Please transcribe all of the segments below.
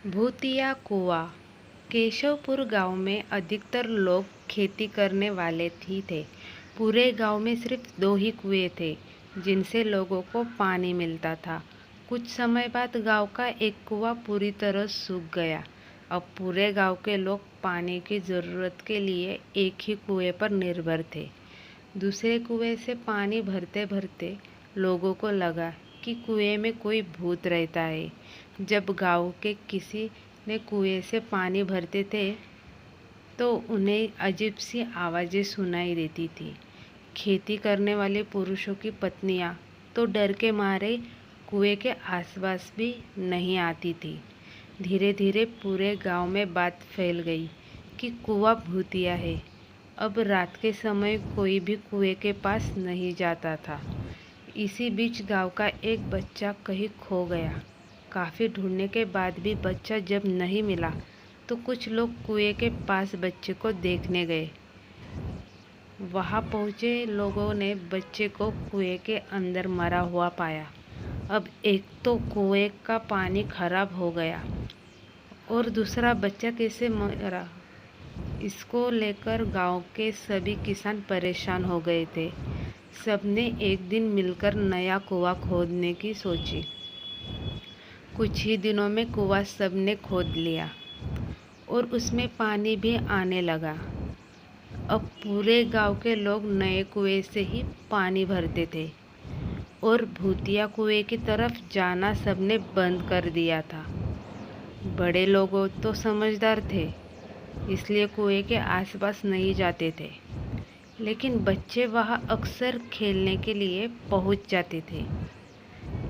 भूतिया कुआं। केशवपुर गांव में अधिकतर लोग खेती करने वाले ही थे। पूरे गांव में सिर्फ 2 ही कुएं थे जिनसे लोगों को पानी मिलता था। कुछ समय बाद गांव का एक कुआं पूरी तरह सूख गया। अब पूरे गांव के लोग पानी की ज़रूरत के लिए एक ही कुएं पर निर्भर थे। दूसरे कुएं से पानी भरते भरते लोगों को लगा कि कुएं में कोई भूत रहता है। जब गांव के किसी ने कुएं से पानी भरते थे तो उन्हें अजीब सी आवाज़ें सुनाई देती थी। खेती करने वाले पुरुषों की पत्नियां तो डर के मारे कुएं के आसपास भी नहीं आती थी। धीरे धीरे पूरे गांव में बात फैल गई कि कुआं भूतिया है। अब रात के समय कोई भी कुएं के पास नहीं जाता था। इसी बीच गांव का एक बच्चा कहीं खो गया। काफ़ी ढूंढने के बाद भी बच्चा जब नहीं मिला तो कुछ लोग कुएं के पास बच्चे को देखने गए। वहां पहुंचे लोगों ने बच्चे को कुएं के अंदर मरा हुआ पाया। अब एक तो कुएं का पानी खराब हो गया और दूसरा बच्चा कैसे मरा, इसको लेकर गांव के सभी किसान परेशान हो गए थे। सबने एक दिन मिलकर नया कुआं खोदने की सोची। कुछ ही दिनों में कुआं सबने खोद लिया और उसमें पानी भी आने लगा। अब पूरे गांव के लोग नए कुएं से ही पानी भरते थे और भूतिया कुएं की तरफ जाना सबने बंद कर दिया था। बड़े लोग तो समझदार थे, इसलिए कुएं के आसपास नहीं जाते थे, लेकिन बच्चे वहां अक्सर खेलने के लिए पहुंच जाते थे।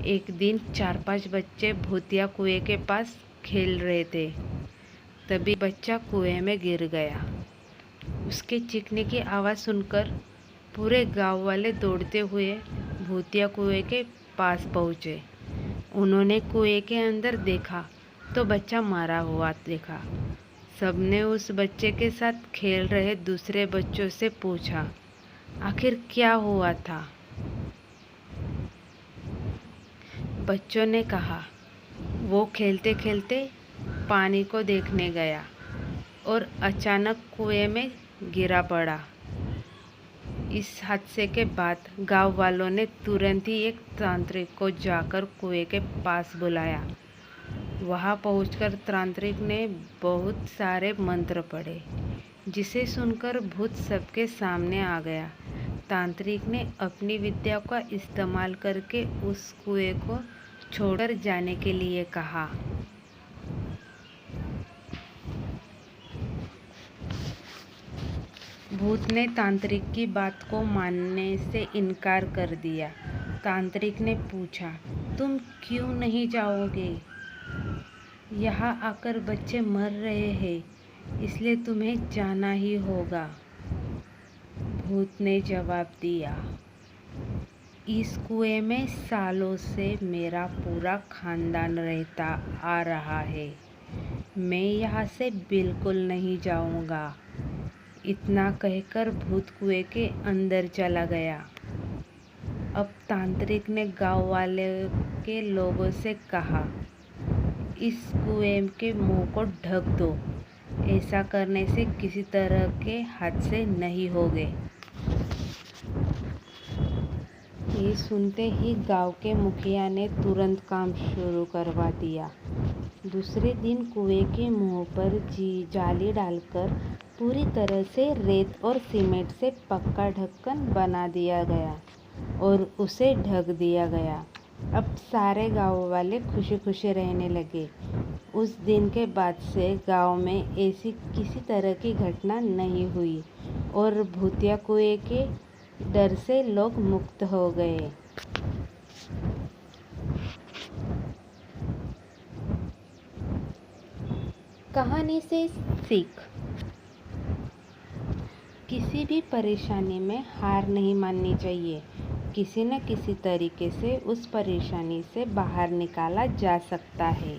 एक दिन 4-5 बच्चे भूतिया कुएं के पास खेल रहे थे। तभी बच्चा कुएं में गिर गया। उसके चीखने की आवाज़ सुनकर पूरे गांव वाले दौड़ते हुए भूतिया कुएं के पास पहुंचे। उन्होंने कुएं के अंदर देखा तो बच्चा मरा हुआ देखा। सबने उस बच्चे के साथ खेल रहे दूसरे बच्चों से पूछा, आखिर क्या हुआ था? बच्चों ने कहा, वो खेलते खेलते पानी को देखने गया और अचानक कुएं में गिरा पड़ा। इस हादसे के बाद गांव वालों ने तुरंत ही एक तांत्रिक को जाकर कुएं के पास बुलाया। वहां पहुंचकर तांत्रिक ने बहुत सारे मंत्र पढ़े, जिसे सुनकर भूत सबके सामने आ गया। तांत्रिक ने अपनी विद्या का इस्तेमाल करके उस कुएं को छोड़कर जाने के लिए कहा। भूत ने तांत्रिक की बात को मानने से इनकार कर दिया। तांत्रिक ने पूछा, तुम क्यों नहीं जाओगे? यहाँ आकर बच्चे मर रहे हैं, इसलिए तुम्हें जाना ही होगा। भूत ने जवाब दिया, इस कुएं में सालों से मेरा पूरा खानदान रहता आ रहा है। मैं यहाँ से बिल्कुल नहीं जाऊँगा। इतना कहकर भूत कुएं के अंदर चला गया। अब तांत्रिक ने गांव वाले के लोगों से कहा, इस कुएं के मुंह को ढक दो। ऐसा करने से किसी तरह के हादसे नहीं होंगे। ये सुनते ही गांव के मुखिया ने तुरंत काम शुरू करवा दिया। दूसरे दिन कुएं के मुंह पर जाली डालकर पूरी तरह से रेत और सीमेंट से पक्का ढक्कन बना दिया गया और उसे ढक दिया गया। अब सारे गांव वाले खुशी खुशी रहने लगे। उस दिन के बाद से गांव में ऐसी किसी तरह की घटना नहीं हुई और भूतिया कुएं के डर से लोग मुक्त हो गए। कहानी से सीख, किसी भी परेशानी में हार नहीं माननी चाहिए। किसी न किसी तरीके से उस परेशानी से बाहर निकाला जा सकता है।